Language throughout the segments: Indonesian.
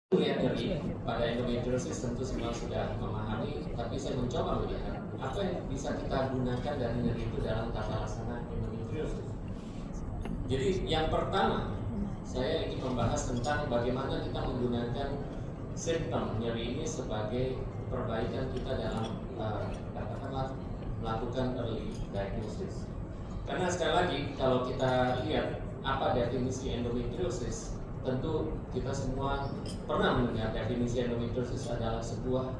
Lihat dari pada endometriosis tentu semua sudah memahami, tapi saya mencoba melihat apa yang bisa kita gunakan dari nyeri itu dalam tata laksana endometriosis. Jadi yang pertama, saya ingin membahas tentang bagaimana kita menggunakan simptom nyeri ini sebagai perbaikan kita dalam katakanlah melakukan early diagnosis. Karena sekali lagi kalau kita lihat apa definisi endometriosis, tentu kita semua pernah mendengar definisi endometriosis adalah sebuah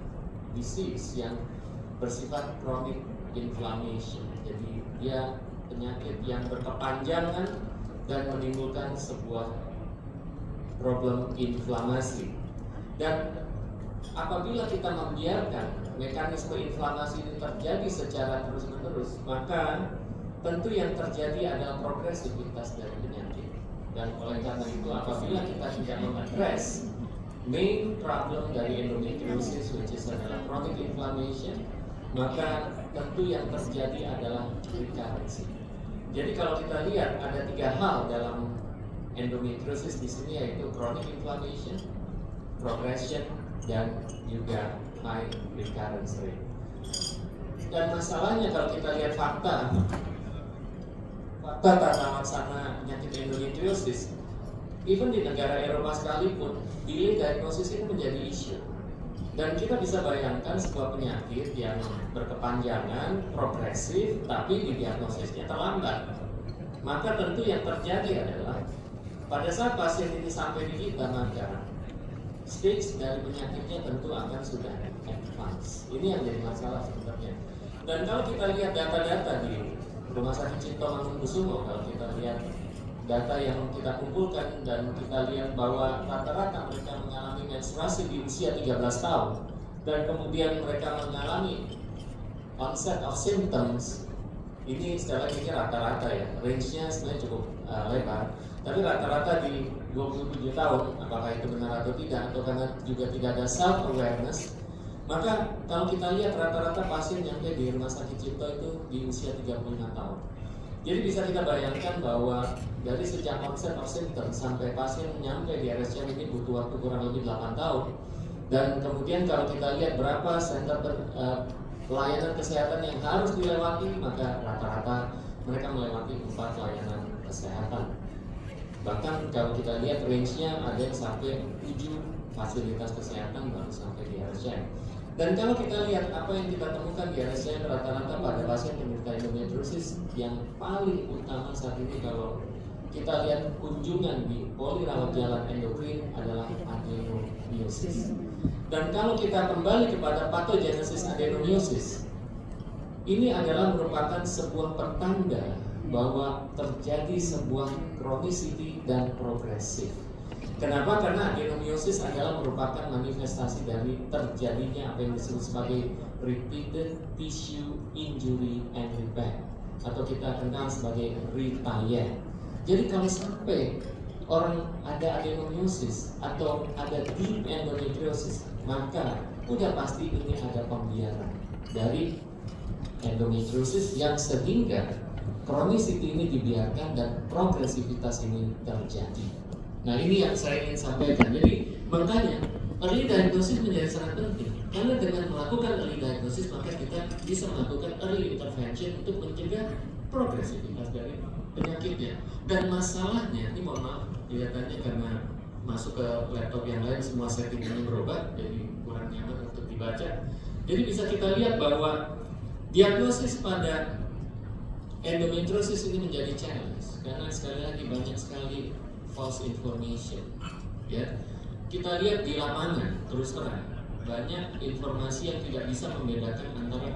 disease yang bersifat chronic inflammation. Jadi dia penyakit yang berkepanjangan dan menimbulkan sebuah problem inflamasi. Dan apabila kita membiarkan mekanisme inflamasi ini terjadi secara terus-menerus, maka tentu yang terjadi adalah progresivitas dari penyakit. Dan oleh karena itu, apabila kita tidak mengadres main problem dari endometriosis, which is adalah chronic inflammation, maka tentu yang terjadi adalah recurrence. Jadi kalau kita lihat ada 3 hal dalam endometriosis di sini, yaitu chronic inflammation, progression, dan juga high recurrence rate. Dan masalahnya kalau kita lihat fakta tata laksana penyakit endometriosis, even di negara Eropa sekalipun, delay diagnosis ini menjadi isu. Dan kita bisa bayangkan sebuah penyakit yang berkepanjangan, progresif, tapi didiagnosisnya terlambat. Maka tentu yang terjadi adalah pada saat pasien ini sampai di kita, maka stage dari penyakitnya tentu akan sudah advance. Ini yang jadi masalah sebenarnya. Dan kalau kita lihat data-data di Rumah Sakit Cipto Mangunkusumo, kalau kita lihat data yang kita kumpulkan dan kita lihat bahwa rata-rata mereka mengalami menstruasi di usia 13 tahun dan kemudian mereka mengalami onset of symptoms. Ini sekali lagi rata-rata ya, range-nya sebenarnya cukup lebar, tapi rata-rata di 27 tahun, apakah itu benar atau tidak, atau karena juga tidak ada self-awareness. Maka kalau kita lihat rata-rata pasien yang ada di Rumah Sakit Cipto itu di usia 35 tahun. Jadi bisa kita bayangkan bahwa dari sejak onset of symptoms sampai pasien menyampai di RSCM ini butuh waktu kurang lebih 8 tahun. Dan kemudian kalau kita lihat berapa center pelayanan kesehatan yang harus dilewati, maka rata-rata mereka melewati 4 layanan kesehatan. Bahkan kalau kita lihat range-nya ada yang sampai 7 fasilitas kesehatan baru sampai di RSCM. Dan kalau kita lihat apa yang kita temukan di RSCM rata-rata pada pasien penderita endometriosis, yang paling utama saat ini kalau kita lihat kunjungan di poli rawat jalan endokrin adalah adenomyosis. Dan kalau kita kembali kepada pathogenesis adenomyosis, ini adalah merupakan sebuah pertanda bahwa terjadi sebuah chronicity dan progresif. Kenapa? Karena adenomyosis adalah merupakan manifestasi dari terjadinya apa yang disebut sebagai repeated tissue injury and repair, atau kita kenal sebagai retire. Jadi kalau sampai orang ada adenomyosis atau ada deep endometriosis, maka udah pasti ini ada pembiaran dari endometriosis yang sehingga chronicity ini dibiarkan dan progresivitas ini terjadi. Nah, ini yang saya ingin sampaikan. Jadi makanya early diagnosis menjadi sangat penting, karena dengan melakukan early diagnosis maka kita bisa melakukan early intervention untuk mencegah progresivitas dari penyakitnya. Dan masalahnya, ini mohon maaf kelihatannya karena masuk ke laptop yang lain semua settingnya berubah, jadi kurang nyaman untuk dibaca. Jadi bisa kita lihat bahwa diagnosis pada endometriosis ini menjadi challenge, karena sekali lagi banyak sekali false information. Ya, kita lihat di lapangan terus terang banyak informasi yang tidak bisa membedakan antara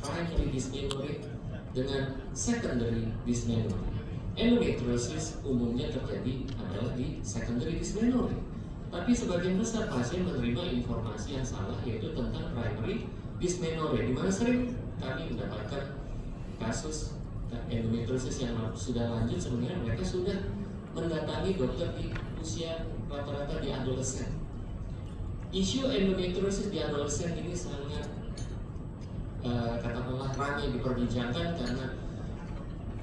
primary dysmenorrhea dengan secondary dysmenorrhea. Endometriosis umumnya terjadi adalah di secondary dysmenorrhea, tapi sebagian besar pasien menerima informasi yang salah, yaitu tentang primary dysmenorrhea, di mana sering kami mendapatkan kasus endometriosis yang sudah lanjut, sebenarnya mereka sudah mendatangi dokter di usia rata-rata di adolesen. Isu endometriosis di adolesen ini sangat katakanlah ramai diperbincangkan, karena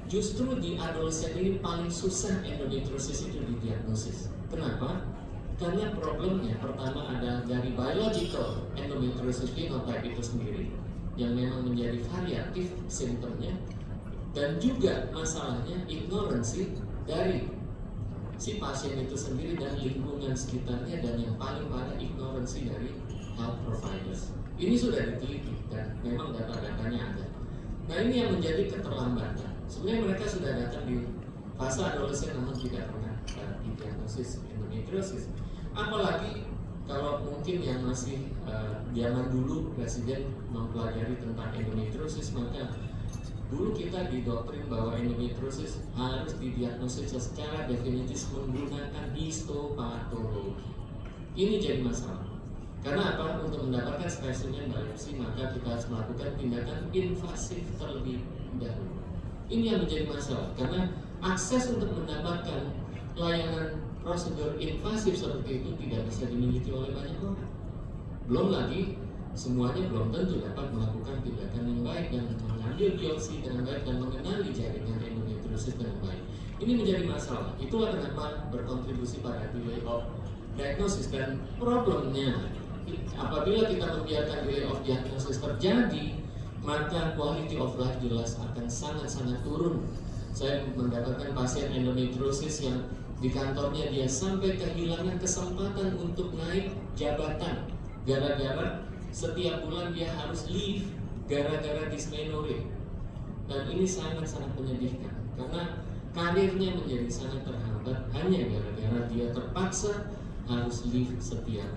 justru di adolesen ini paling susah endometriosis itu didiagnosis. Kenapa? Karena problemnya pertama ada dari biological endometriosis phenotype itu sendiri yang memang menjadi variatif simptomnya, dan juga masalahnya ignoransi dari si pasien itu sendiri dan lingkungan sekitarnya, dan yang paling parah ignoransi dari health providers. Ini sudah diteliti dan memang data-datanya ada. Nah, ini yang menjadi keterlambatan. Sebenarnya mereka sudah datang di fase adolesen namun tidak pernah didiagnosis endometriosis. Apalagi kalau mungkin yang masih zaman dulu presiden mempelajari tentang endometriosis, maka dulu kita didoktrin bahwa endometriosis harus didiagnosis secara definitif menggunakan histopatologi. Ini jadi masalah. Karena apa? Untuk mendapatkan spesimen biopsi maka kita harus melakukan tindakan invasif terlebih dahulu. Ini yang menjadi masalah karena akses untuk mendapatkan layanan prosedur invasif seperti itu tidak bisa dimiliki oleh banyak orang. Belum lagi semuanya belum tentu dapat melakukan tindakan yang baik dan mengambil biopsi dengan baik dan mengenali jaringan endometriosis dengan baik. Ini menjadi masalah. Itulah kenapa berkontribusi pada delay of diagnosis, dan problemnya apabila kita membiarkan delay of diagnosis terjadi, maka quality of life jelas akan sangat-sangat turun. Saya mendapatkan pasien endometriosis yang di kantornya dia sampai kehilangan kesempatan untuk naik jabatan gara-gara setiap bulan dia harus leave gara-gara dysmenorrhea. Dan ini sangat-sangat menyedihkan karena karirnya menjadi sangat terhambat hanya gara-gara dia terpaksa harus leave setiap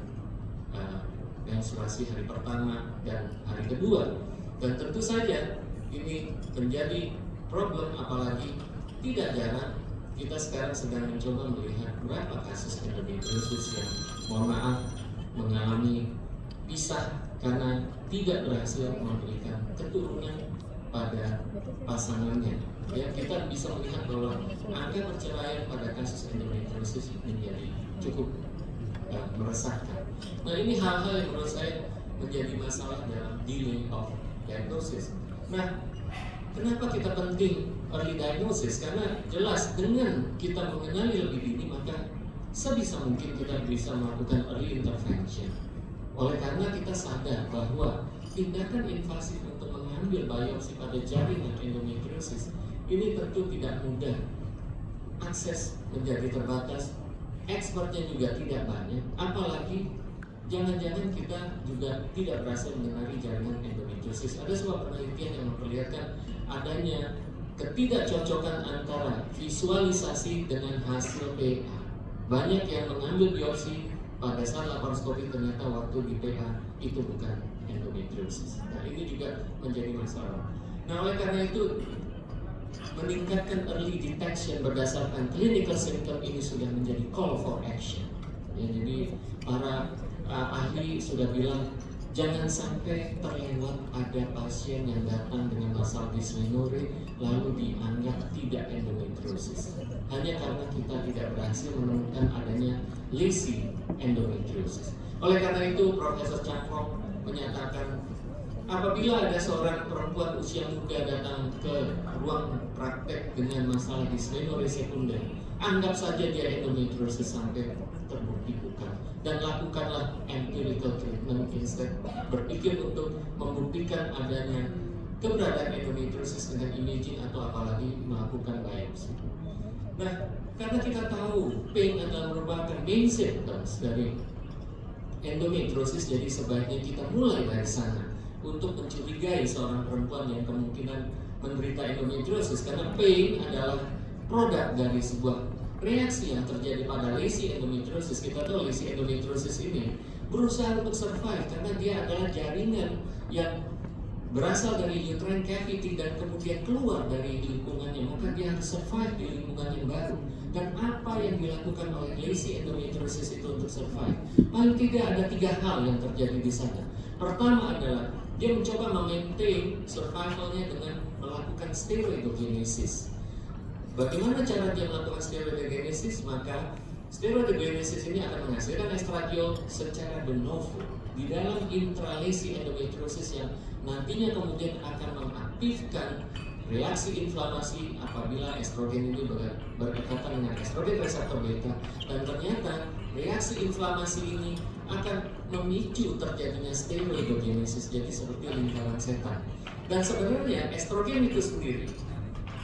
menstruasi hari pertama dan hari kedua. Dan tentu saja ini menjadi problem, apalagi tidak jarang kita sekarang sedang mencoba melihat berapa kasus endometriosis yang mohon maaf mengalami pisah karena tidak berhasil memberikan keturunan pada pasangannya. Ya, kita bisa melihat bahwa angka perceraian pada kasus endometriosis menjadi cukup meresahkan. Nah, ini hal-hal yang menurut saya menjadi masalah dalam delay of diagnosis. Nah, kenapa kita penting early diagnosis? Karena jelas dengan kita mengenali lebih dini maka sebisa mungkin kita bisa melakukan early intervention. Oleh karena kita sadar bahwa tindakan invasif untuk mengambil biopsi pada jaringan endometriosis ini tentu tidak mudah. Akses menjadi terbatas, expertnya juga tidak banyak, apalagi jangan-jangan kita juga tidak berhasil mengenali jaringan endometriosis. Ada sebuah penelitian yang memperlihatkan adanya ketidakcocokan antara visualisasi dengan hasil PA. Banyak yang mengambil biopsi pada saat laparoskopi ternyata waktu di PA itu bukan endometriosis. Nah, ini juga menjadi masalah. Nah, oleh karena itu meningkatkan early detection berdasarkan clinical symptom ini sudah menjadi call for action. Ya, jadi para ahli sudah bilang jangan sampai terlewat ada pasien yang datang dengan masalah dysmenorrhea lalu dianggap tidak endometriosis hanya karena kita tidak berhasil menemukan adanya lesi endometriosis. Oleh karena itu Profesor Cangkrok menyatakan apabila ada seorang perempuan usia muda datang ke ruang praktek dengan masalah dysmenorrhea sekunder, anggap saja dia endometriosis sampai terbukti bukan, dan lakukanlah empirical treatment instead berpikir untuk membuktikan adanya keberadaan endometriosis dengan imaging atau apalagi melakukan biopsi. Nah, karena kita tahu pain adalah merupakan main symptoms dari endometriosis, jadi sebaiknya kita mulai dari sana untuk mencurigai seorang perempuan yang kemungkinan menderita endometriosis, karena pain adalah produk dari sebuah reaksi yang terjadi pada lesi endometriosis. Kita tahu lesi endometriosis ini berusaha untuk survive karena dia adalah jaringan yang berasal dari uterine cavity dan kemudian keluar dari lingkungannya, maka dia harus survive di lingkungan yang baru. Dan apa yang dilakukan oleh lesi endometriosis itu untuk survive? Paling tidak ada 3 hal yang terjadi di sana. Pertama adalah dia mencoba memaintain survivalnya dengan melakukan steroidogenesis. Bagaimana cara dia melakukan steroidogenesis? Maka steroidogenesis ini akan menghasilkan estradiol secara de novo di dalam intralesi endometriosis yang nantinya kemudian akan mengaktifkan reaksi inflamasi apabila estrogen ini berikatan dengan estrogen reseptor beta, dan ternyata reaksi inflamasi ini akan memicu terjadinya steroidogenesis, jadi seperti lingkaran setan. Dan sebenarnya estrogen itu sendiri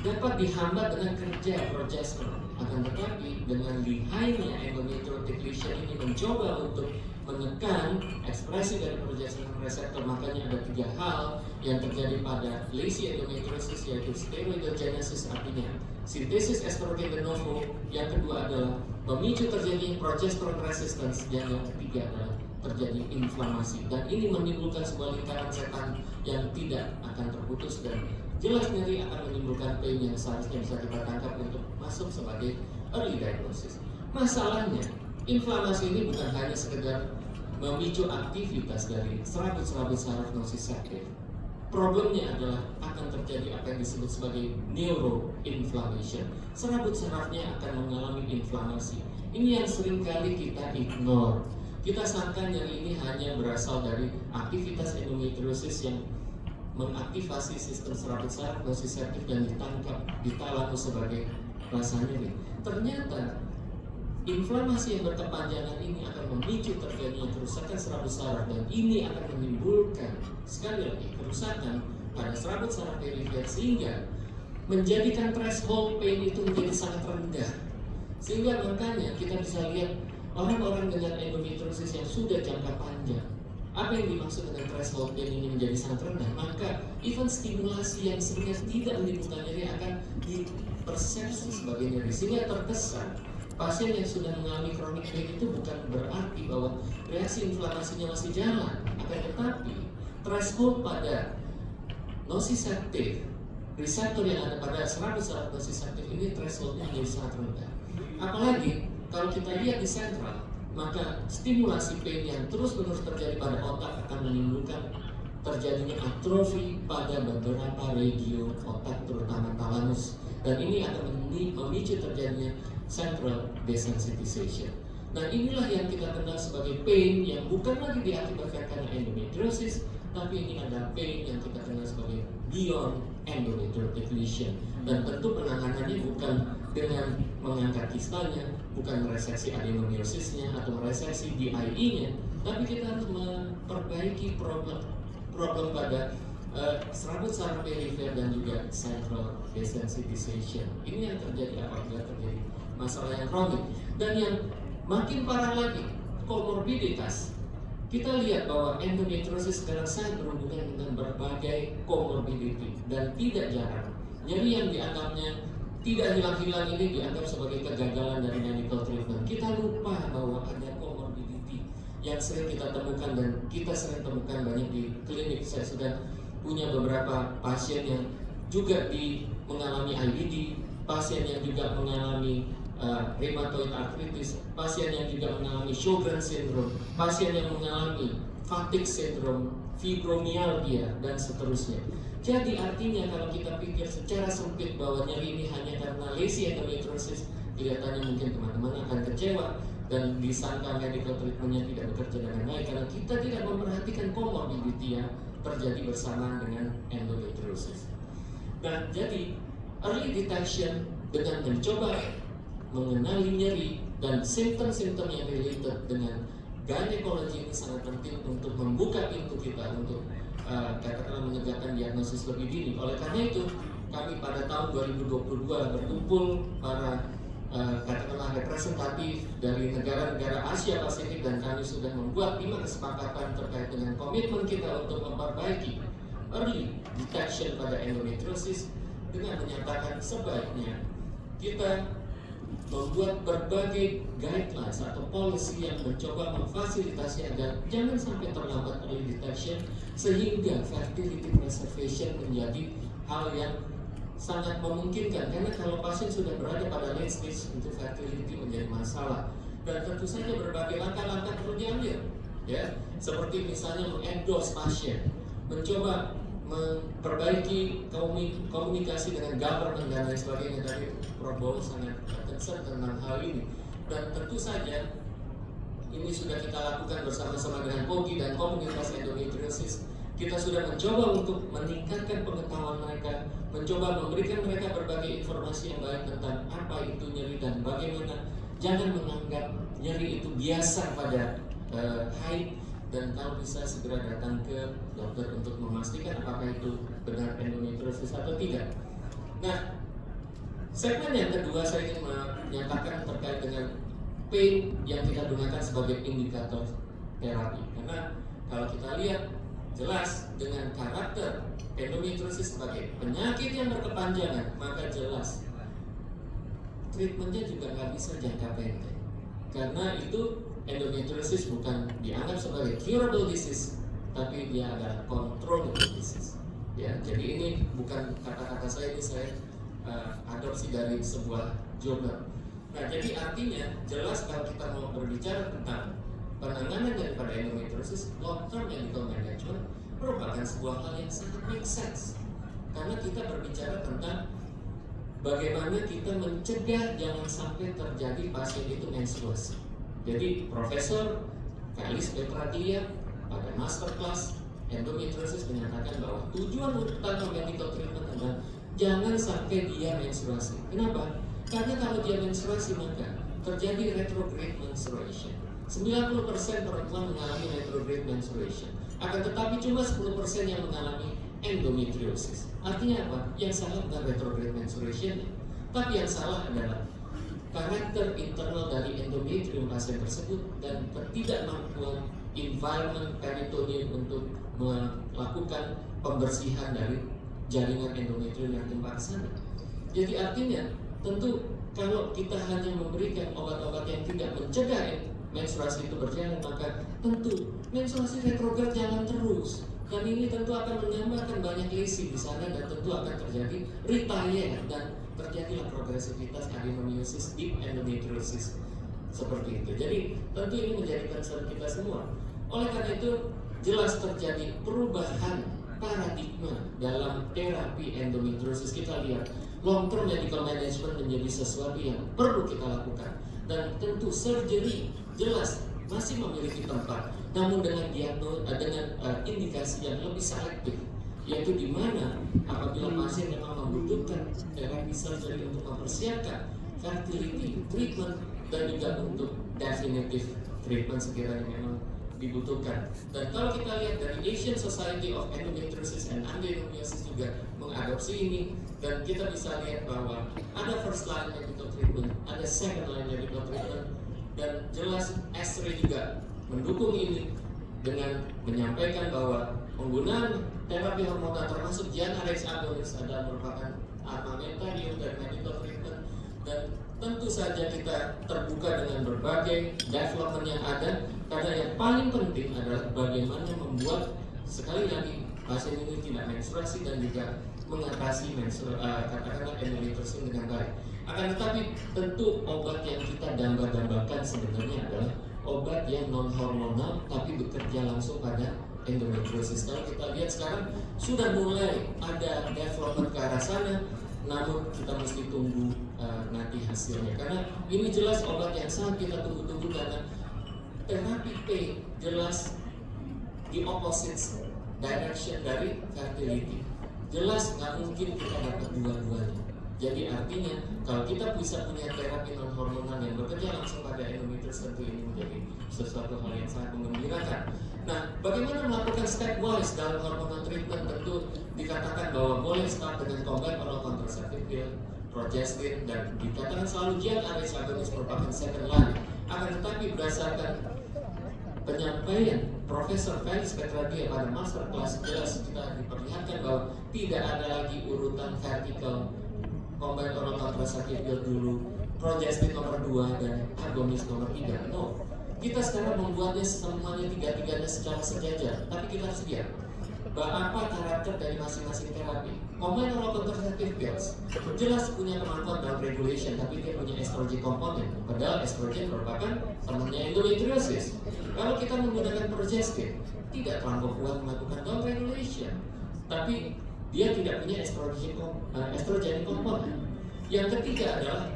dapat dihambat dengan kerja progesteron. Akan tetapi dengan lihainya endometriotic lesion ini mencoba untuk menekan ekspresi dari progesteron reseptor, makanya ada 3 hal yang terjadi pada lesi endometriosis, yaitu steroidogenesis, artinya sintesis estrogen de novo. Yang kedua adalah memicu terjadinya progesteron resistance, dan yang ketiga adalah terjadi inflamasi. Dan ini menimbulkan sebuah lingkaran setan yang tidak akan terputus, dan jelas nyeri akan menimbulkan pain yang seharusnya bisa kita tangkap untuk masuk sebagai early diagnosis. Masalahnya, inflamasi ini bukan hanya sekedar memicu aktivitas dari serabut-serabut saraf nociceptive. Problemnya adalah akan terjadi apa yang disebut sebagai neuroinflammation. Serabut sarafnya akan mengalami inflamasi. Ini yang seringkali kita ignore. Kita sangka nyeri ini hanya berasal dari aktivitas endometriosis yang mengaktifasi sistem serabut saraf nociceptive dan ditangkap di talamus sebagai rasa nyeri. Ternyata inflamasi yang berkepanjangan ini akan memicu terjadinya kerusakan serabut saraf, dan ini akan menimbulkan sekali lagi kerusakan pada serabut saraf perifer, sehingga menjadikan threshold pain itu menjadi sangat rendah. Sehingga makanya kita bisa lihat orang-orang dengan endometriosis yang sudah jangka panjang. Apa yang dimaksud dengan threshold pain ini menjadi sangat rendah? Maka even stimulasi yang sebenarnya tidak menimbulkan nyeri akan dipersepsi sebagai nyeri, sehingga terkesan pasien yang sudah mengalami chronic pain itu bukan berarti bahwa reaksi inflamasinya masih jalan, akan tetapi threshold pada nociceptive reseptor yang ada pada serabut saraf nociceptive ini thresholdnya menjadi sangat rendah. Apalagi kalau kita lihat di sentral, maka stimulasi pain yang terus-menerus terjadi pada otak akan menimbulkan terjadinya atrofi pada beberapa regio otak, terutama talamus, dan ini akan memicu terjadinya central desensitization. Nah, inilah yang kita kenal sebagai pain yang bukan lagi diakibatkan karena endometriosis, tapi ini ada pain yang kita kenal sebagai beyond endometriotic lesion. Dan tentu penanganannya bukan dengan mengangkat kistanya, bukan mereseksi adenomiosisnya atau mereseksi DIE-nya, tapi kita harus memperbaiki problem pada serabut saraf perifer dan juga central desensitization. Ini yang terjadi apabila terjadi masalah yang kronik. Dan yang makin parah lagi, komorbiditas. Kita lihat bahwa endometriosis sekarang sangat berhubungan dengan berbagai komorbiditi, dan tidak jarang nyeri yang dianggapnya tidak hilang-hilang ini dianggap sebagai kegagalan dari medical treatment. Kita lupa bahwa ada komorbiditi yang sering kita temukan, dan kita sering temukan banyak di klinik. Saya sudah punya beberapa pasien yang juga mengalami IBD, pasien yang juga mengalami rheumatoid arthritis, pasien yang juga mengalami Sjogren's syndrome, pasien yang mengalami fatigue syndrome, fibromyalgia, dan seterusnya. Jadi artinya kalau kita pikir secara sempit bahwa nyeri ini hanya karena lesi endometriosis, kelihatannya mungkin teman-teman akan kecewa dan disangka medical treatmentnya tidak bekerja dengan baik karena kita tidak memperhatikan komorbiditi yang terjadi bersamaan dengan endometriosis. Nah, jadi early detection dengan mencoba mengenali nyeri dan simptom-simptom yang related dengan gynecology ini sangat penting untuk membuka pintu kita untuk katakanlah menegakkan diagnosis lebih dini. Oleh karena itu, kami pada tahun 2022 berkumpul para katakanlah representatif dari negara-negara Asia Pasifik, dan kami sudah membuat 5 kesepakatan terkait dengan komitmen kita untuk memperbaiki early detection pada endometriosis dengan menyatakan sebaiknya kita membuat berbagai guidelines atau policy yang mencoba memfasilitasi agar jangan sampai terlambat early detection, sehingga fertility preservation menjadi hal yang sangat memungkinkan. Karena kalau pasien sudah berada pada late stage, itu fertility menjadi masalah, dan tentu saja berbagai langkah-langkah perlu diambil, ya, seperti misalnya mengendorse pasien, mencoba memperbaiki komunikasi dengan government dan lain sebagainya. Tadi Prof. Bowo sangat concern tentang hal ini, dan tentu saja ini sudah kita lakukan bersama-sama dengan POGI dan komunitas endometriosis. Kita sudah mencoba untuk meningkatkan pengetahuan mereka, mencoba memberikan mereka berbagai informasi yang baik tentang apa itu nyeri dan bagaimana jangan menganggap nyeri itu biasa pada haid, dan kalau bisa segera datang ke dokter untuk memastikan apakah itu benar endometriosis atau tidak. Nah, segmen yang kedua saya ingin menyatakan terkait dengan pain yang kita gunakan sebagai indikator terapi. Karena kalau kita lihat jelas dengan karakter endometriosis sebagai penyakit yang berkepanjangan, maka jelas treatmentnya juga nggak bisa jangka pendek. Karena itu endometriosis bukan dianggap sebagai curable disease, tapi dia adalah controllable disease. Ya, jadi ini bukan kata-kata saya, ini saya adopsi dari sebuah jurnal. Nah, jadi artinya jelas kalau kita mau berbicara tentang penanganan daripada endometriosis, long-term medical management merupakan sebuah hal yang sangat make sense. Karena kita berbicara tentang bagaimana kita mencegah jangan sampai terjadi pasien itu menstruasi. Jadi Profesor Felis Petradia pada masterclass endometriosis menyatakan bahwa tujuan utama medical treatment adalah jangan sampai dia menstruasi. Kenapa? Karena kalau dia menstruasi maka terjadi retrograde menstruation. 90% perempuan mengalami retrograde menstruation. Akan tetapi cuma 10% yang mengalami endometriosis. Artinya apa? Yang salah bukan retrograde menstruation, tapi yang salah adalah karakter internal dari endometrium pasien tersebut dan ketidakmampuan environment peritoneum untuk melakukan pembersihan dari jaringan endometrium yang tumpah ke sana. Jadi artinya tentu kalau kita hanya memberikan obat-obat yang tidak mencegah menstruasi itu berjalan, maka tentu menstruasi retrograde jalan terus. Dan ini tentu akan menambahkan banyak lesi di sana dan tentu akan terjadi retire dan terjadilah progresivitas adenomyosis deep endometriosis seperti itu. Jadi tentu ini menjadi concern kita semua. Oleh karena itu jelas terjadi perubahan paradigma dalam terapi endometriosis. Kita lihat long term medical management menjadi sesuatu yang perlu kita lakukan, dan tentu surgery jelas masih memiliki tempat, namun dengan indikasi yang lebih selektif, yaitu di mana apabila pasien memang membutuhkan terapi surgery untuk mempersiapkan fertility treatment dan juga untuk definitive treatment sekiranya memang dibutuhkan. Dan kalau kita lihat dari Asian Society of Endometriosis and Adenomyosis juga mengadopsi ini, dan kita bisa lihat bahwa ada first line medical treatment, ada second line medical treatment, dan jelas ESRI juga mendukung ini dengan menyampaikan bahwa penggunaan terapi hormonal termasuk GnRH agonis adalah merupakan armamentarium dari medical treatment, dan tentu saja kita terbuka dengan berbagai development yang ada, karena yang paling penting adalah bagaimana membuat sekali lagi pasien ini tidak menstruasi dan juga mengatasi katakanlah endometriosis dengan baik. Akan tetapi tentu obat yang kita dambakan sebenarnya adalah obat yang non hormonal tapi bekerja langsung pada endometriosis. Kalau kita lihat sekarang sudah mulai ada development ke arah sana, namun kita mesti tunggu nanti hasilnya, karena ini jelas obat yang sangat kita tunggu-tunggu, karena terapi P jelas di opposite direction dari fertility. Jelas nggak mungkin kita dapat dua-duanya. Jadi artinya kalau kita bisa punya terapi non hormonal yang bekerja langsung pada endometriosis, tentu ini menjadi sesuatu hal yang sangat menggembirakan. Nah, bagaimana melakukan stepwise dalam hormonal treatment? Tentu dikatakan bahwa boleh start dengan combat oral contraceptive pill, progestin, dan dikatakan selalu GnRH agonis merupakan second line. Akan tetapi berdasarkan penyampaian Profesor Felis Petradia pada masterclass, jelas kita diperlihatkan bahwa tidak ada lagi urutan vertikal combat oral contraceptive pill dulu, progestin nomor 2 dan agonis nomor 3. No, kita sekarang membuatnya semuanya tiga-tiganya secara sejajar. Tapi kita harus lihat bahwa apa karakter dari masing-masing terapi. Combat oral contraceptive pills jelas punya kemampuan down regulation, tapi dia punya estrogen komponen. Padahal estrogen merupakan temannya endometriosis. Kalau kita menggunakan progestin, tidak terlalu kuat melakukan down regulation, tapi dia tidak punya estrogen komponen. Yang ketiga adalah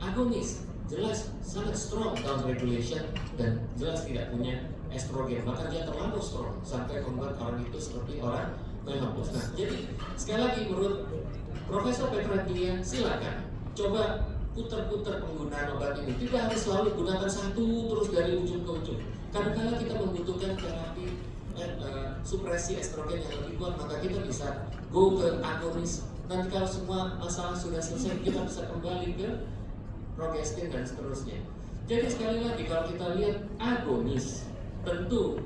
agonis, jelas sangat strong down regulation dan jelas tidak punya estrogen, bahkan dia terlalu strong sampai membuat orang itu seperti orang menopause. Nah, jadi sekali lagi menurut Profesor Petradia, silakan coba putar-putar penggunaan obat ini. Tidak harus selalu gunakan satu terus dari ujung ke ujung. Kadang-kadang kita membutuhkan terapi supresi estrogen yang lebih kuat, maka kita bisa go ke agonis. Nanti kalau semua masalah sudah selesai, kita bisa kembali ke progestin dan seterusnya. Jadi sekali lagi kalau kita lihat agonis, tentu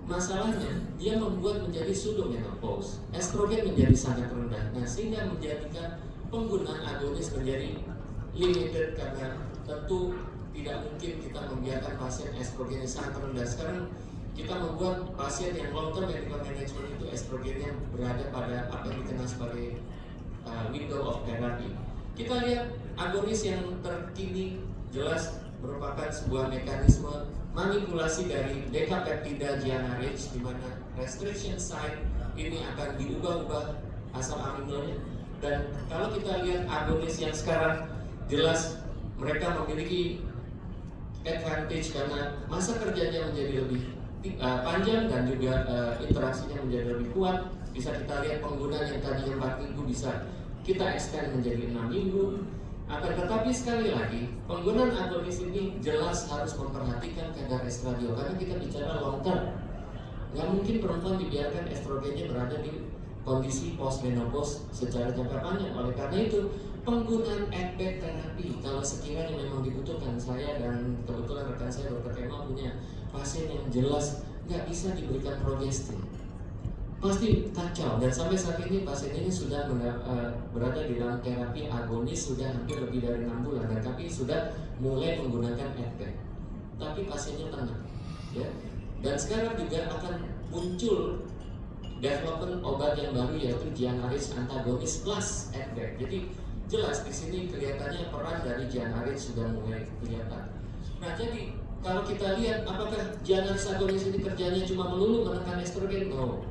masalahnya dia membuat menjadi pseudomenopause, estrogen menjadi sangat rendah. Nah, sehingga menjadikan penggunaan agonis menjadi limited karena tentu tidak mungkin kita membiarkan pasien estrogennya sangat rendah. Sekarang kita membuat pasien yang long term medical management itu estrogennya berada pada apa yang dikenal sebagai window of therapy. Kita lihat agonis yang terkini jelas merupakan sebuah mekanisme manipulasi dari dekapeptida GnRH, di mana restriction site ini akan diubah-ubah asam aminonya. Dan kalau kita lihat agonis yang sekarang jelas mereka memiliki advantage karena masa kerjanya menjadi lebih panjang dan juga interaksinya menjadi lebih kuat. Bisa kita lihat penggunaan yang tadinya 4 minggu bisa kita extend menjadi 6 minggu. Akan tetapi sekali lagi penggunaan agonis ini jelas harus memperhatikan kadar estradiol karena kita bicara long term. Nggak mungkin perempuan dibiarkan estrogennya berada di kondisi postmenopause secara jangka panjang. Oleh karena itu penggunaan ADPEG terapi kalau sekiranya memang dibutuhkan, saya dan kebetulan rekan saya Dr. Kemal punya pasien yang jelas nggak bisa diberikan progestin, pasti kacau. Dan sampai saat ini pasien ini sudah berada di dalam terapi agonis sudah hampir lebih dari 6 bulan dan kami sudah mulai menggunakan ADPEG, tapi pasiennya tenang ya. Dan sekarang juga akan muncul development obat yang baru yaitu GnRH antagonis plus ADPEG. Jadi jelas di sini kelihatannya peran dari GnRH sudah mulai kelihatan. Nah, jadi kalau kita lihat apakah GnRH agonis ini kerjanya cuma melulu menekan estrogen? No.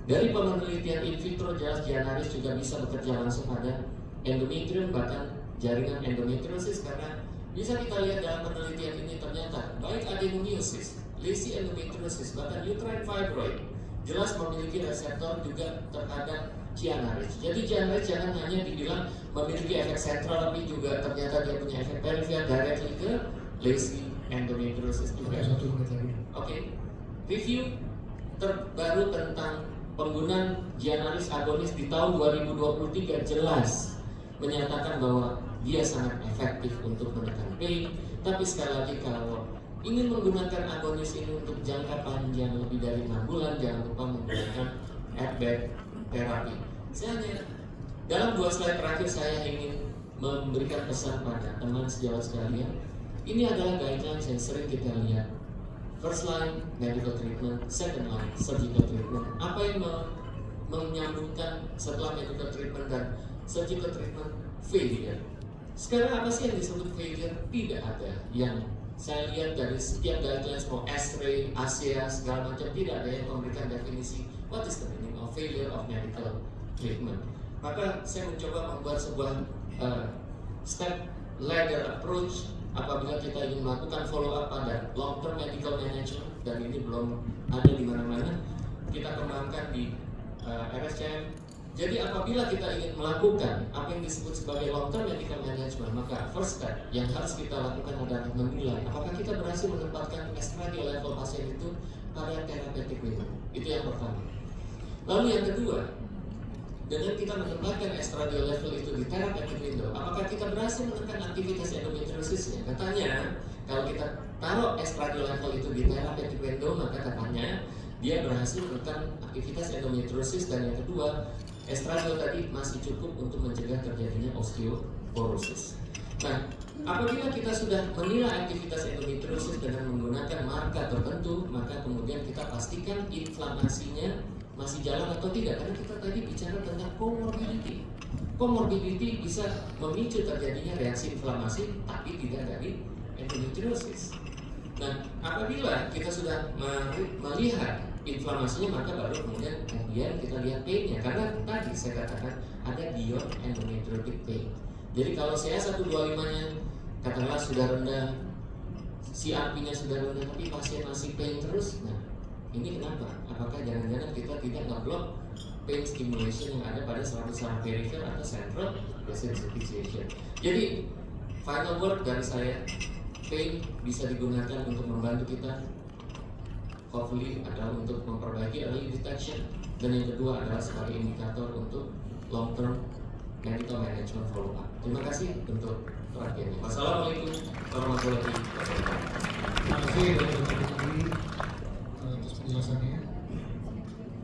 Dari penelitian in vitro jelas GnRH juga bisa bekerja langsung pada endometrium, bahkan jaringan endometriosis, karena bisa kita lihat dalam penelitian ini ternyata baik adenomyosis, lesi endometriosis, bahkan uterine fibroid jelas memiliki reseptor juga terhadap GnRH. Jadi GnRH jangan hanya dibilang memiliki efek sentral, tapi juga ternyata dia punya efek peripheral directly ke lesi endometriosis juga. Oke. Review terbaru tentang penggunaan GnRH agonis di tahun 2023 jelas menyatakan bahwa dia sangat efektif untuk menekan pain. Tapi sekali lagi kalau ingin menggunakan agonis ini untuk jangka panjang lebih dari 6 bulan, jangan lupa menggunakan ADPEG terapi. Saya hanya dalam 2 slide terakhir saya ingin memberikan pesan pada teman sejawat sekalian. Ini adalah guidelines yang sering kita lihat. First line medical treatment, second line surgical treatment. Apa yang menyambungkan setelah medical treatment dan surgical treatment? Failure. Sekarang apa sih yang disebut failure? Tidak ada yang saya lihat dari setiap guidelines mau S-ray, ASEA, segala macam, tidak ada yang memberikan definisi what is the meaning of failure of medical treatment. Maka saya mencoba membuat sebuah step ladder approach apabila kita ingin melakukan follow up pada long term medical management, dan ini belum ada di mana-mana. Kita kembangkan di RSCM. Jadi apabila kita ingin melakukan apa yang disebut sebagai long term medical management, maka first step yang harus kita lakukan adalah menilai apakah kita berhasil menempatkan estradiol level pasien itu pada therapeutic window. Itu yang pertama. Lalu yang kedua, dengan kita menempatkan estradiol level itu di therapeutic window, apakah kita berhasil menekan aktivitas endometriosisnya? Katanya kalau kita taruh estradiol level itu di therapeutic window, maka katanya dia berhasil menekan aktivitas endometriosis. Dan yang kedua, estradiol tadi masih cukup untuk mencegah terjadinya osteoporosis. Nah, apabila kita sudah menilai aktivitas endometriosis dengan menggunakan marker tertentu, maka kemudian kita pastikan inflamasinya masih jalan atau tidak, karena kita tadi bicara tentang comorbidity. Comorbidity bisa memicu terjadinya reaksi inflamasi, tapi tidak dari endometriosis. Nah, apabila kita sudah melihat inflamasinya, maka baru kemudian kita lihat pain-nya. Karena tadi saya katakan ada beyond endometriotic pain. Jadi kalau CA 125-nya katakanlah sudah rendah, CRP-nya sudah rendah, tapi pasien masih pain terus, nah ini kenapa? Apakah jangan-jangan kita tidak ngeblok pain stimulation yang ada pada saraf peripheral atau central desensitization? Jadi Final word dari saya, pain bisa digunakan untuk membantu kita, hopefully adalah untuk memperbaiki early detection, dan yang kedua adalah sebagai indikator untuk long term medical management follow up. Terima kasih untuk perhatiannya. Wassalamualaikum warahmatullahi wabarakatuh. Terima kasih.